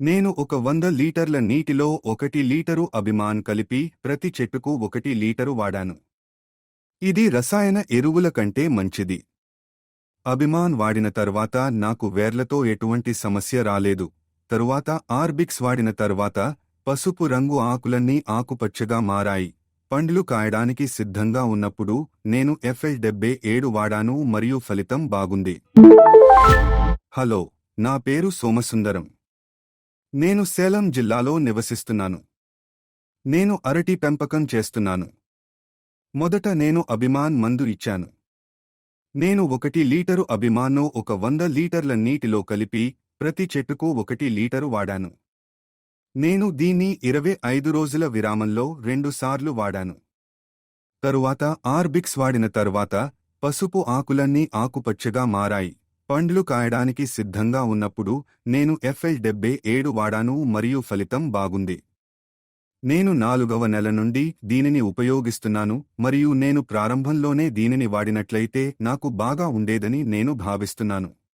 నేను ఒక 100 లీటర్ల నీటిలో 1 లీటరు అభిమాన్ కలిపి ప్రతి చెట్టుకు 1 లీటరు వాడాను. ఇది రసాయన ఎరువుల కంటే మంచిది. అభిమాన్ వాడిన తర్వాత నాకు వేర్లతో ఎటువంటి సమస్య రాలేదు. తరువాత ఆర్బిక్స్ వాడిన తర్వాత పసుపు రంగు ఆకులన్నీ ఆకుపచ్చగా మారాయి. పండ్లు కాయడానికి సిద్ధంగా ఉన్నప్పుడు నేను FL77 వాడాను మరియు ఫలితం బాగుంది. హలో, నా పేరు సోమసుందరం. నేను సేలం జిల్లాలో నివసిస్తున్నాను. నేను అరటి పెంపకం చేస్తున్నాను. మొదట నేను అభిమాన్ మందు ఇచ్చాను. నేను 1 లీటరు అభిమాన్ను ఒక 100 లీటర్ల నీటిలో కలిపి ప్రతి చెట్టుకు 1 లీటరు వాడాను. నేను దీన్ని 25 రోజుల విరామంలో 2 సార్లు వాడాను. తరువాత ఆర్బిక్స్ వాడిన తర్వాత పసుపు ఆకులన్నీ ఆకుపచ్చగా మారాయి. పండ్లు కాయడానికి సిద్ధంగా ఉన్నప్పుడు నేను FL77 వాడాను మరియు ఫలితం బాగుంది. నేను 4వ నెల నుండి దీనిని ఉపయోగిస్తున్నాను మరియు నేను ప్రారంభంలోనే దీనిని వాడినట్లయితే నాకు బాగా ఉండేదని నేను భావిస్తున్నాను.